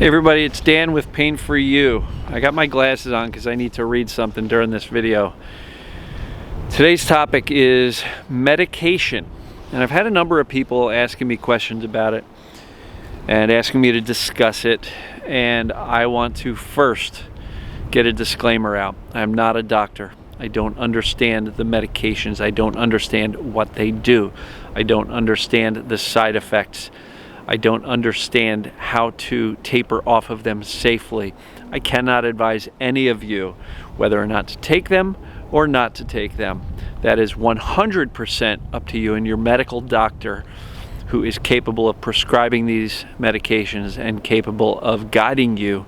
Hey everybody, it's Dan with Pain For You. I got my glasses on because I need to read something during this video. Today's topic is medication. And I've had a number of people asking me questions about it and asking me to discuss it. And I want to first get a disclaimer out. I'm not a doctor. I don't understand the medications. I don't understand what they do. I don't understand the side effects. I don't understand how to taper off of them safely. I cannot advise any of you whether or not to take them or not to take them. That is 100% up to you and your medical doctor, who is capable of prescribing these medications and capable of guiding you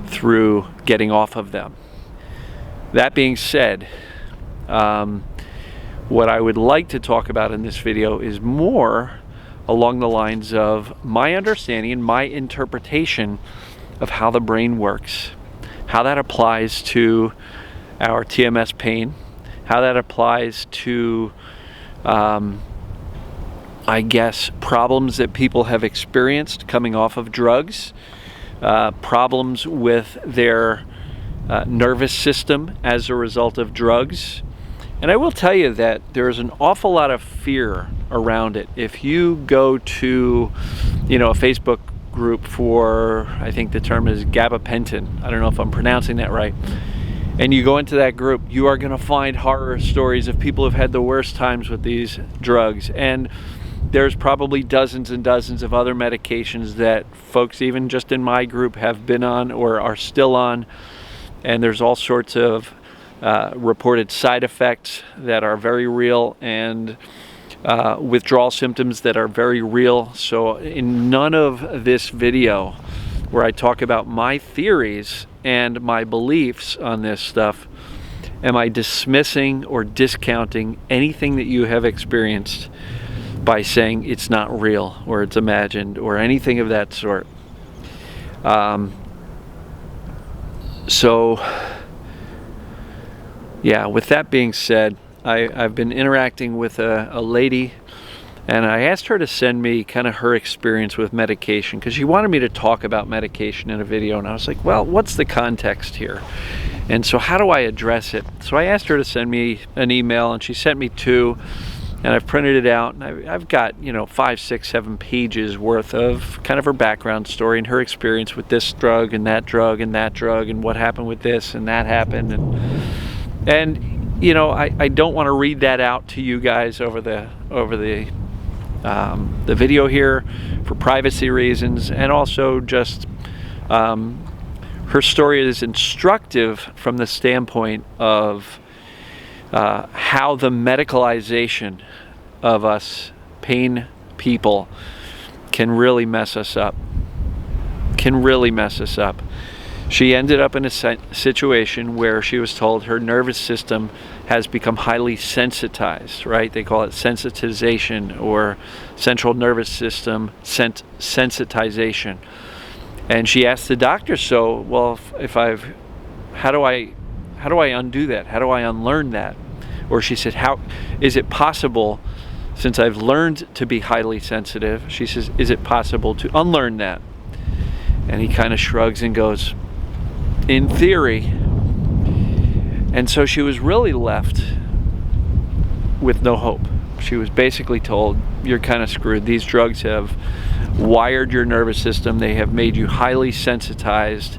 through getting off of them. That being said, what I would like to talk about in this video is more along the lines of my understanding and my interpretation of how the brain works, how that applies to our TMS pain, how that applies to, I guess, problems that people have experienced coming off of drugs, problems with their nervous system as a result of drugs. And I will tell you that there's an awful lot of fear around it. If you go to, a Facebook group for, I think the term is gabapentin. I don't know if I'm pronouncing that right. And you go into that group, you are going to find horror stories of people who've had the worst times with these drugs. And there's probably dozens and dozens of other medications that folks, even just in my group, have been on or are still on. And there's all sorts of reported side effects that are very real and withdrawal symptoms that are very real. So in none of this video where I talk about my theories and my beliefs on this stuff am I dismissing or discounting anything that you have experienced by saying it's not real or it's imagined or anything of that sort. Yeah, with that being said, I've been interacting with a lady, and I asked her to send me kind of her experience with medication because she wanted me to talk about medication in a video, and I was like, well, what's the context here? And so how do I address it? So I asked her to send me an email, and she sent me two, and I've printed it out, and I've got 5, 6, 7 pages worth of kind of her background story and her experience with this drug and that drug and that drug and what happened with this and that happened. And I don't want to read that out to you guys over the video here for privacy reasons, and also just her story is instructive from the standpoint of how the medicalization of us pain people can really mess us up. She ended up in a situation where she was told her nervous system has become highly sensitized, right? They call it sensitization or central nervous system sensitization. And she asked the doctor, how do I undo that? How do I unlearn that? Or she said, how is it possible, since I've learned to be highly sensitive, she says, is it possible to unlearn that? And he kind of shrugs and goes, in theory. And so she was really left with no hope. She was basically told, you're kind of screwed. These drugs have wired your nervous system. They have made you highly sensitized,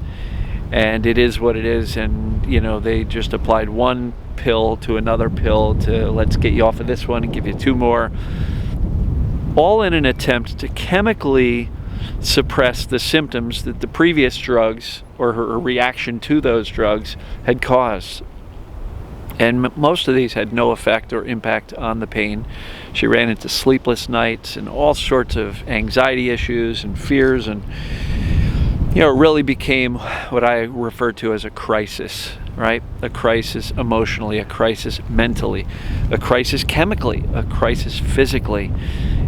and it is what it is. And they just applied one pill to another pill to let's get you off of this one and give you 2 more, all in an attempt to chemically suppress the symptoms that the previous drugs or her reaction to those drugs had caused. And most of these had no effect or impact on the pain. She ran into sleepless nights and all sorts of anxiety issues and fears, and it really became what I refer to as a crisis, right? A crisis emotionally, a crisis mentally, a crisis chemically, a crisis physically.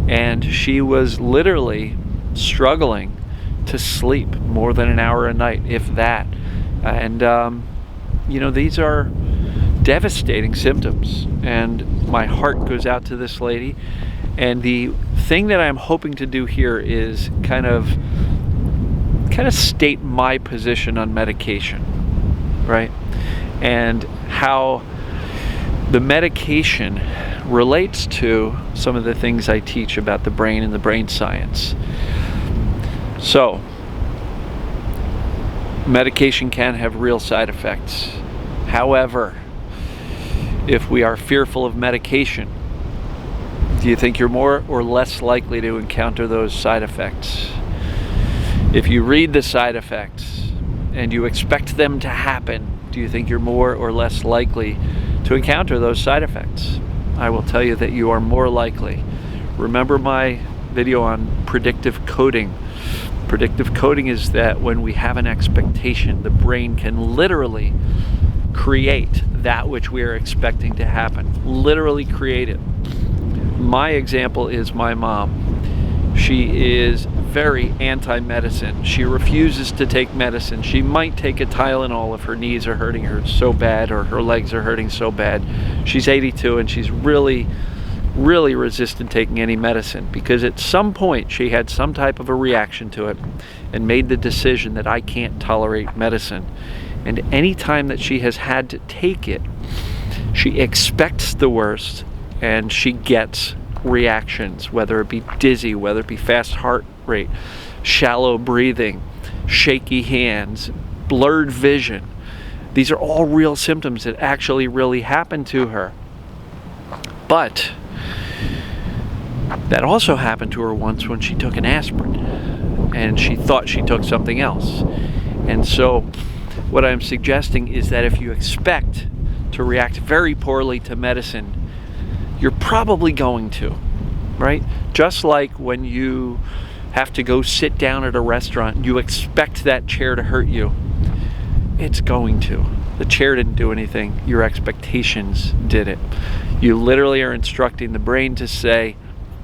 And she was literally struggling to sleep more than an hour a night, if that. And these are devastating symptoms, and my heart goes out to this lady. And the thing that I'm hoping to do here is kind of kind of state my position on medication, right? And how the medication relates to some of the things I teach about the brain and the brain science. So, medication can have real side effects. However, if we are fearful of medication, do you think you're more or less likely to encounter those side effects? If you read the side effects and you expect them to happen, do you think you're more or less likely to encounter those side effects? I will tell you that you are more likely. Remember my video on predictive coding. Predictive coding is that when we have an expectation, the brain can literally create that which we are expecting to happen. Literally create it. My example is my mom. She is very anti-medicine. She refuses to take medicine. She might take a Tylenol if her knees are hurting her so bad or her legs are hurting so bad. She's 82 and she's really resistant taking any medicine because at some point she had some type of a reaction to it and made the decision that I can't tolerate medicine. And any time that she has had to take it, she expects the worst and she gets reactions, whether it be dizzy, whether it be fast heart rate, shallow breathing, shaky hands, blurred vision. These are all real symptoms that actually really happen to her. But that also happened to her once when she took an aspirin and she thought she took something else. And so what I'm suggesting is that if you expect to react very poorly to medicine, you're probably going to, right? Just like when you have to go sit down at a restaurant and you expect that chair to hurt you, it's going to. The chair didn't do anything, your expectations did it. You literally are instructing the brain to say,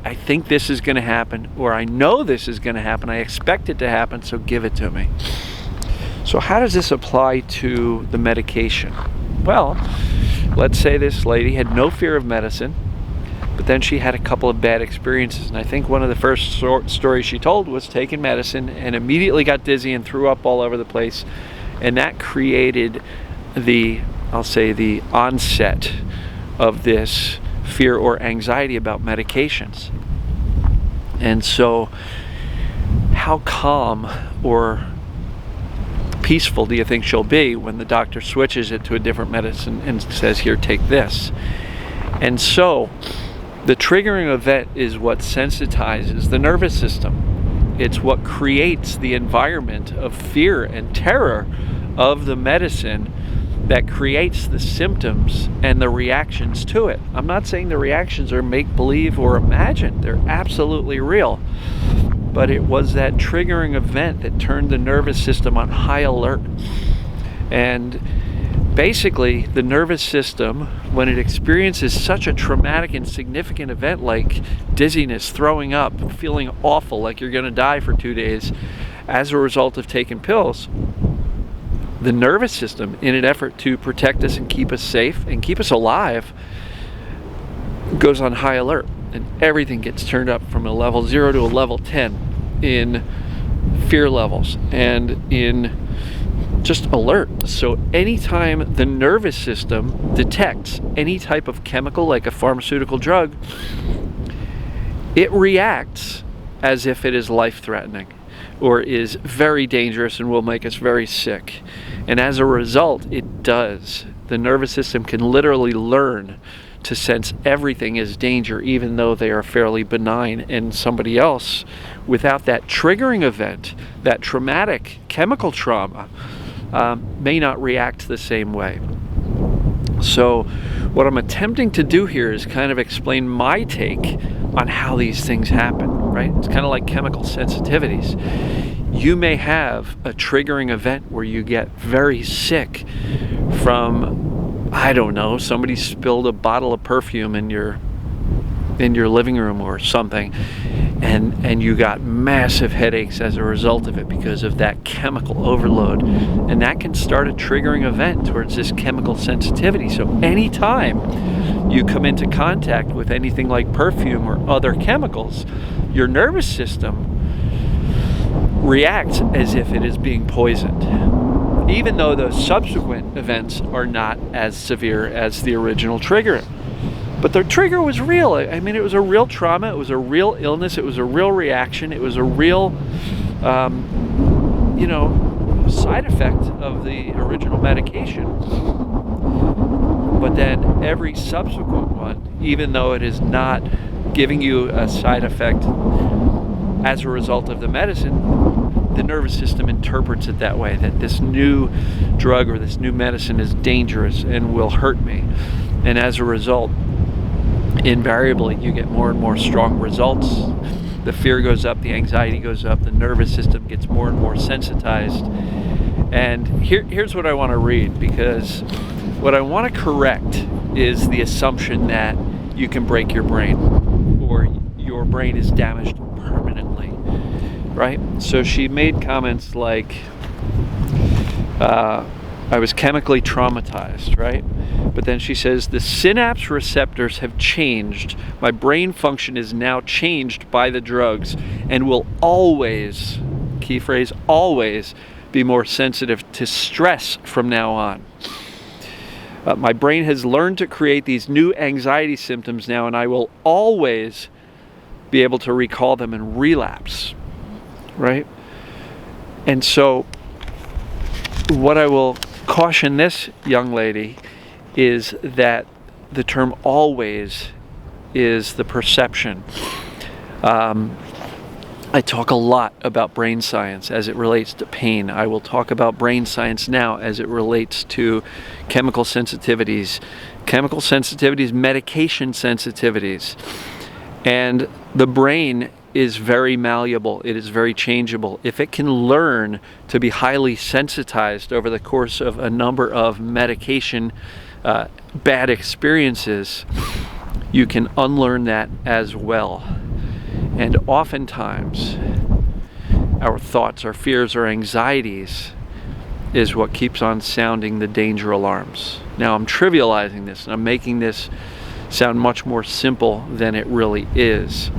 I think this is going to happen, or I know this is going to happen, I expect it to happen, so give it to me. So how does this apply to the medication? Well, let's say this lady had no fear of medicine, but then she had a couple of bad experiences. And I think one of the first stories she told was taking medicine and immediately got dizzy and threw up all over the place. And that created the onset of this fear or anxiety about medications. And so how calm or peaceful do you think she'll be when the doctor switches it to a different medicine and says, here, take this? And so the triggering event is what sensitizes the nervous system. It's what creates the environment of fear and terror of the medicine that creates the symptoms and the reactions to it. I'm not saying the reactions are make-believe or imagined. They're absolutely real. But it was that triggering event that turned the nervous system on high alert. And basically, the nervous system, when it experiences such a traumatic and significant event like dizziness, throwing up, feeling awful, like you're going to die for 2 days as a result of taking pills, the nervous system, in an effort to protect us and keep us safe and keep us alive, goes on high alert. And everything gets turned up from a level 0 to a level 10 in fear levels and in just alert. So anytime the nervous system detects any type of chemical, like a pharmaceutical drug, it reacts as if it is life-threatening or is very dangerous and will make us very sick. And as a result, it does. The nervous system can literally learn to sense everything as danger, even though they are fairly benign, and somebody else, without that triggering event, that traumatic chemical trauma, may not react the same way. So what I'm attempting to do here is kind of explain my take on how these things happen, right? It's kind of like chemical sensitivities. You may have a triggering event where you get very sick from, I don't know, somebody spilled a bottle of perfume in your living room or something, and you got massive headaches as a result of it because of that chemical overload. And that can start a triggering event towards this chemical sensitivity. So anytime you come into contact with anything like perfume or other chemicals, your nervous system reacts as if it is being poisoned, even though those subsequent events are not as severe as the original trigger. But the trigger was real. I mean, it was a real trauma, it was a real illness, it was a real reaction, it was a real, side effect of the original medication. But then every subsequent one, even though it is not giving you a side effect as a result of the medicine, the nervous system interprets it that way, that this new drug or this new medicine is dangerous and will hurt me. And as a result, invariably you get more and more strong results. The fear goes up, the anxiety goes up, the nervous system gets more and more sensitized. And here's what I want to read, because what I want to correct is the assumption that you can break your brain or your brain is damaged permanently, right? So she made comments like, I was chemically traumatized, right? But then she says, the synapse receptors have changed. My brain function is now changed by the drugs and will always, key phrase, always be more sensitive to stress from now on. My brain has learned to create these new anxiety symptoms now, and I will always be able to recall them and relapse, right? And so what I will caution this young lady is that the term always is the perception. I talk a lot about brain science as it relates to pain. I will talk about brain science now as it relates to chemical sensitivities, medication sensitivities. And the brain is very malleable. It is very changeable. If it can learn to be highly sensitized over the course of a number of medication bad experiences, you can unlearn that as well. And oftentimes, our thoughts, our fears, our anxieties is what keeps on sounding the danger alarms. Now, I'm trivializing this, and I'm making this sound much more simple than it really is.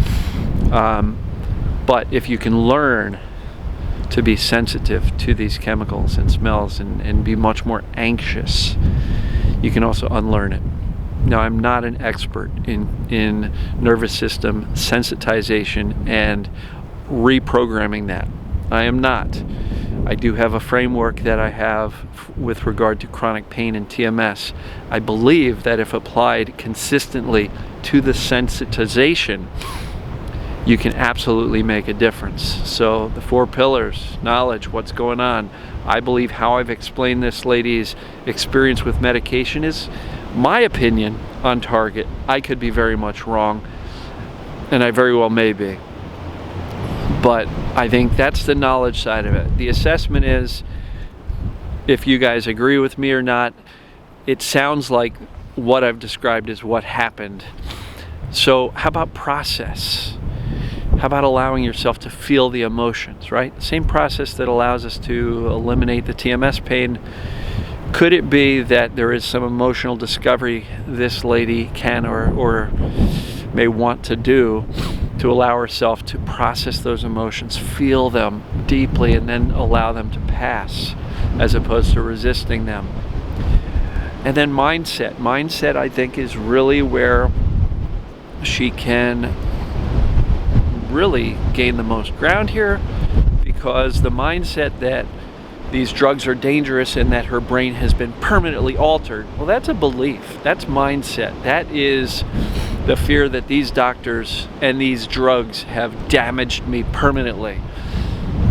But if you can learn to be sensitive to these chemicals and smells and be much more anxious, you can also unlearn it. Now, I'm not an expert in nervous system sensitization and reprogramming that. I am not. I do have a framework that I have with regard to chronic pain and TMS. I believe that if applied consistently to the sensitization, you can absolutely make a difference. So the 4 pillars, knowledge, what's going on. I believe how I've explained this lady's experience with medication is my opinion on target. I could be very much wrong, and I very well may be. But I think that's the knowledge side of it. The assessment is, if you guys agree with me or not, it sounds like what I've described is what happened. So how about process? How about allowing yourself to feel the emotions, right? Same process that allows us to eliminate the TMS pain. Could it be that there is some emotional discovery this lady can or may want to do to allow herself to process those emotions, feel them deeply, and then allow them to pass as opposed to resisting them? And then mindset. Mindset, I think, is really where she can really gain the most ground here, because the mindset that these drugs are dangerous and that her brain has been permanently altered, well, that's a belief. That's mindset. That is the fear that these doctors and these drugs have damaged me permanently.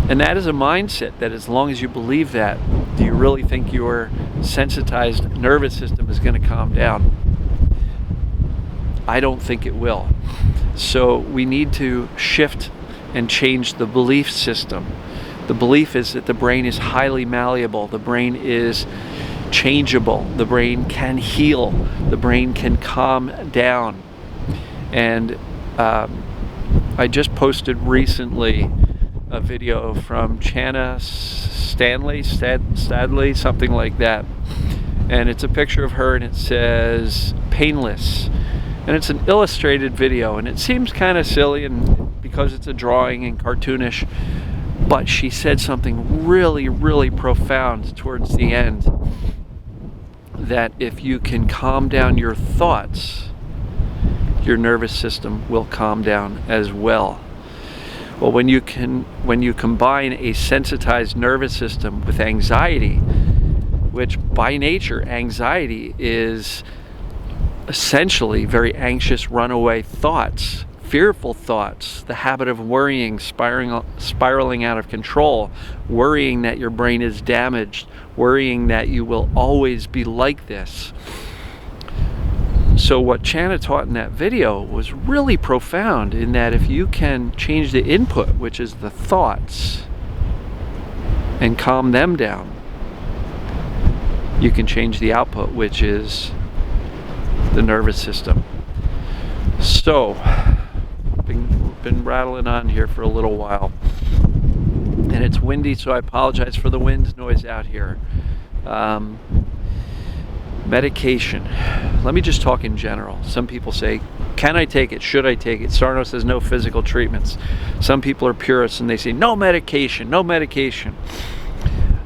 And that is a mindset that, as long as you believe that, do you really think your sensitized nervous system is going to calm down? I don't think it will. So we need to shift and change the belief system. The belief is that the brain is highly malleable. The brain is changeable. The brain can heal. The brain can calm down. And I just posted recently a video from Chana Stadley, something like that. And it's a picture of her, and it says painless. And it's an illustrated video, and it seems kind of silly and because it's a drawing and cartoonish, But she said something really, really profound towards the end, that if you can calm down your thoughts, your nervous system will calm down as well. Well, when you combine a sensitized nervous system with anxiety, which by nature, anxiety is essentially very anxious runaway thoughts, fearful thoughts, the habit of worrying, spiraling out of control, worrying that your brain is damaged, worrying that you will always be like this. So what Channa taught in that video was really profound, in that if you can change the input, which is the thoughts, and calm them down, you can change the output, which is the nervous system. So, been rattling on here for a little while, and it's windy, so I apologize for the wind noise out here. Medication. Let me just talk in general. Some people say, can I take it? Should I take it? Sarno says no physical treatments. Some people are purists and they say no medication, no medication.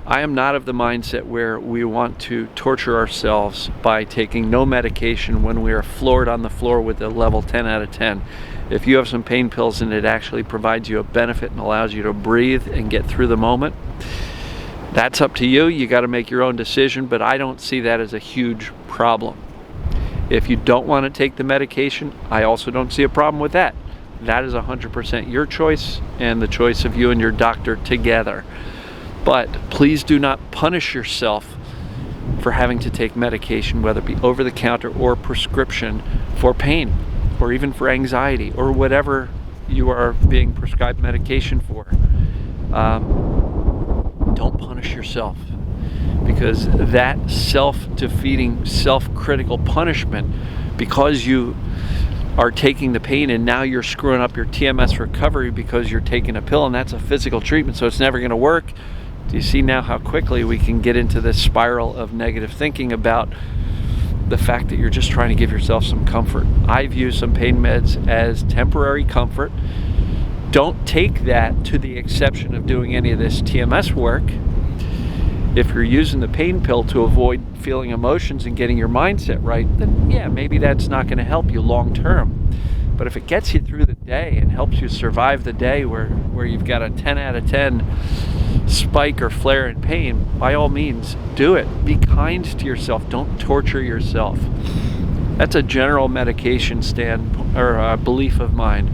I am not of the mindset where we want to torture ourselves by taking no medication when we are floored on the floor with a level 10 out of 10. If you have some pain pills and it actually provides you a benefit and allows you to breathe and get through the moment, that's up to you. You got to make your own decision, but I don't see that as a huge problem. If you don't want to take the medication, I also don't see a problem with that. That is 100% your choice and the choice of you and your doctor together. But please do not punish yourself for having to take medication, whether it be over-the-counter or prescription, for pain or even for anxiety or whatever you are being prescribed medication for. Don't punish yourself, because that self-defeating, self-critical punishment, because you are taking the pain and now you're screwing up your TMS recovery because you're taking a pill, and that's a physical treatment, so it's never going to work. Do you see now how quickly we can get into this spiral of negative thinking about the fact that you're just trying to give yourself some comfort? I view some pain meds as temporary comfort. Don't take that to the exception of doing any of this TMS work. If you're using the pain pill to avoid feeling emotions and getting your mindset right, then yeah, maybe that's not going to help you long term. But if it gets you through the day and helps you survive the day where you've got a 10 out of 10 spike or flare in pain, by all means, do it. Be kind to yourself. Don't torture yourself. That's a general medication belief of mine.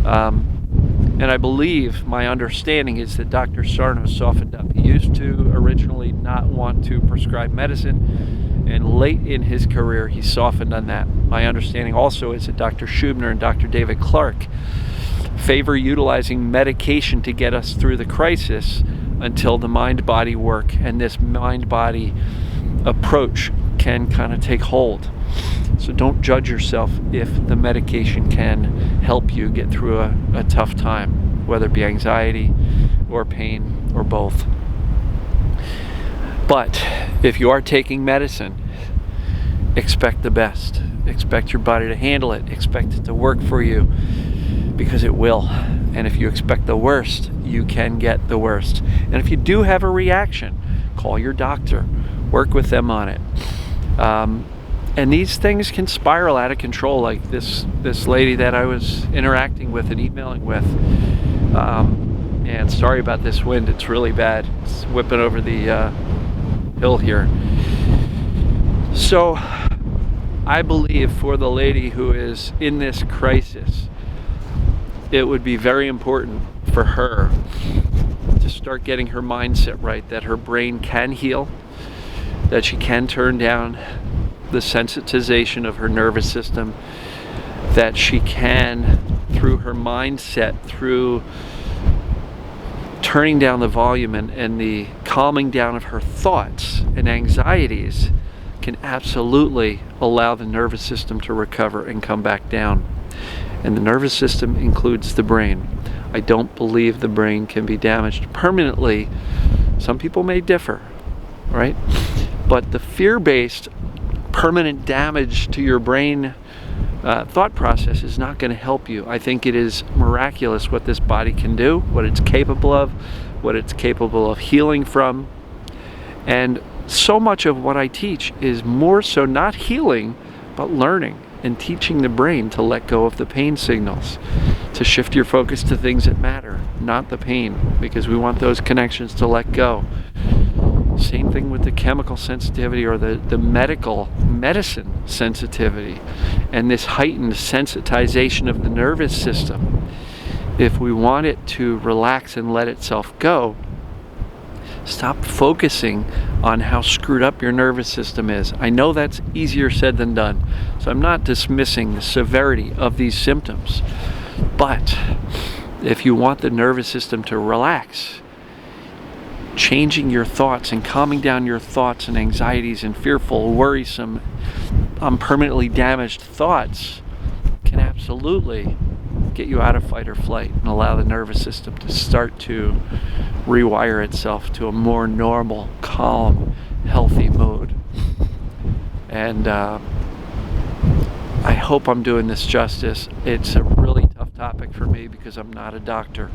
And I believe, my understanding is that Dr. Sarno softened up. He used to originally not want to prescribe medicine, and late in his career he softened on that. My understanding also is that Dr. Schubner and Dr. David Clark favor utilizing medication to get us through the crisis until the mind-body work and this mind-body approach can kind of take hold. So don't judge yourself if the medication can help you get through a tough time, whether it be anxiety or pain or both. But if you are taking medicine, expect the best. Expect your body to handle it. Expect it to work for you, because it will. And if you expect the worst, you can get the worst. And if you do have a reaction, call your doctor. Work with them on it. And these things can spiral out of control, like this lady that I was interacting with and emailing with. And sorry about this wind, it's really bad. It's whipping over the hill here. So I believe for the lady who is in this crisis, it would be very important for her to start getting her mindset right, that her brain can heal, that she can turn down the sensitization of her nervous system, that she can, through her mindset, through turning down the volume and the calming down of her thoughts and anxieties, can absolutely allow the nervous system to recover and come back down. And the nervous system includes the brain. I don't believe the brain can be damaged permanently. Some people may differ, right? But the fear-based permanent damage to your brain thought process is not going to help you. I think it is miraculous what this body can do, what it's capable of, what it's capable of healing from. And so much of what I teach is more so not healing, but learning and teaching the brain to let go of the pain signals, to shift your focus to things that matter, not the pain, because we want those connections to let go. Same thing with the chemical sensitivity or the medicine sensitivity and this heightened sensitization of the nervous system. If we want it to relax and let itself go, stop focusing on how screwed up your nervous system is. I know that's easier said than done, so I'm not dismissing the severity of these symptoms. But if you want the nervous system to relax, changing your thoughts and calming down your thoughts and anxieties and fearful, worrisome, permanently damaged thoughts can absolutely get you out of fight or flight and allow the nervous system to start to rewire itself to a more normal, calm, healthy mode. And I hope I'm doing this justice. It's a really tough topic for me because I'm not a doctor.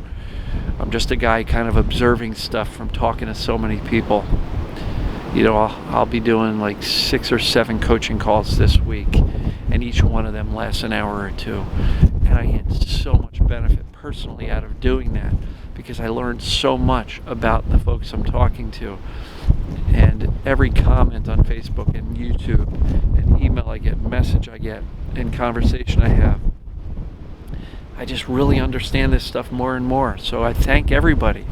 I'm just a guy kind of observing stuff from talking to so many people. You know, I'll be doing like 6 or 7 coaching calls this week, and each one of them lasts an hour or 2. And I get so much benefit personally out of doing that because I learned so much about the folks I'm talking to. And every comment on Facebook and YouTube and email I get, message I get, and conversation I have, I just really understand this stuff more and more. So I thank everybody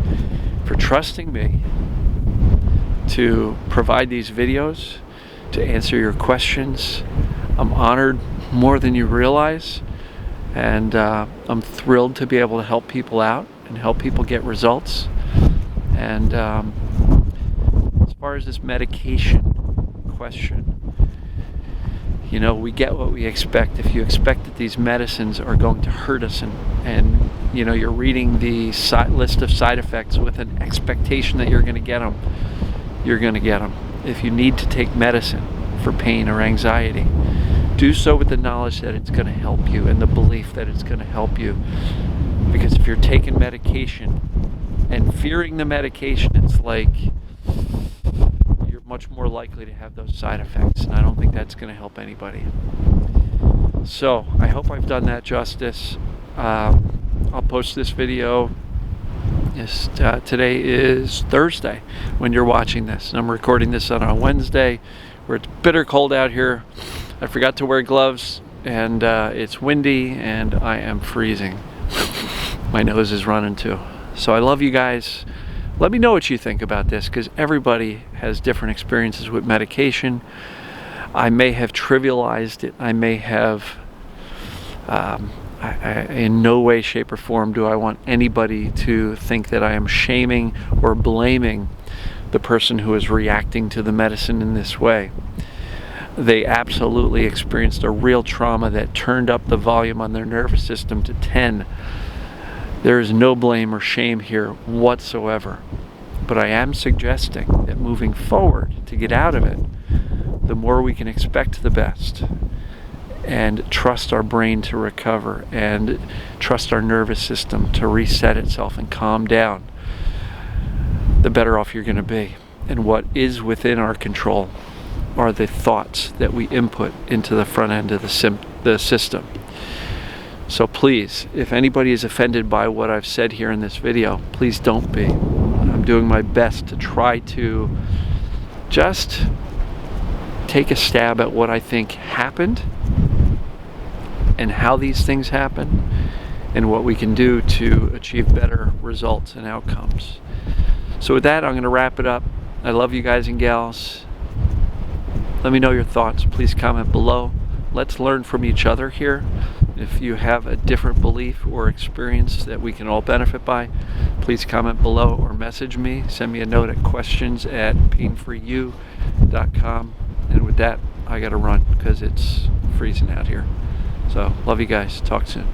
for trusting me to provide these videos, to answer your questions. I'm honored more than you realize, and I'm thrilled to be able to help people out and help people get results. And as far as this medication question, you know, we get what we expect. If you expect that these medicines are going to hurt us and you know, you're reading the list of side effects with an expectation that you're going to get them, you're going to get them. If you need to take medicine for pain or anxiety, do so with the knowledge that it's going to help you and the belief that it's going to help you. Because if you're taking medication and fearing the medication, it's like you're much more likely to have those side effects, and I don't think that's going to help anybody. So I hope I've done that justice. I'll post this video. Today is Thursday when you're watching this, and I'm recording this on a Wednesday where it's bitter cold out here. I forgot to wear gloves, and it's windy, and I am freezing. My nose is running too. So I love you guys. Let me know what you think about this, because everybody has different experiences with medication. I may have trivialized it. I may have, in no way, shape, or form do I want anybody to think that I am shaming or blaming the person who is reacting to the medicine in this way. They absolutely experienced a real trauma that turned up the volume on their nervous system to 10. There is no blame or shame here whatsoever. But I am suggesting that moving forward, to get out of it, the more we can expect the best and trust our brain to recover and trust our nervous system to reset itself and calm down, the better off you're going to be. And what is within our control are the thoughts that we input into the front end of the system. So please, if anybody is offended by what I've said here in this video, please don't be. I'm doing my best to try to just take a stab at what I think happened and how these things happen and what we can do to achieve better results and outcomes. So with that, I'm going to wrap it up. I love you guys and gals. Let me know your thoughts. Please comment below. Let's learn from each other here. If you have a different belief or experience that we can all benefit by, please comment below or message me. Send me a note at questions@painfreeyou.com. And with that, I gotta run because it's freezing out here. So, love you guys. Talk soon.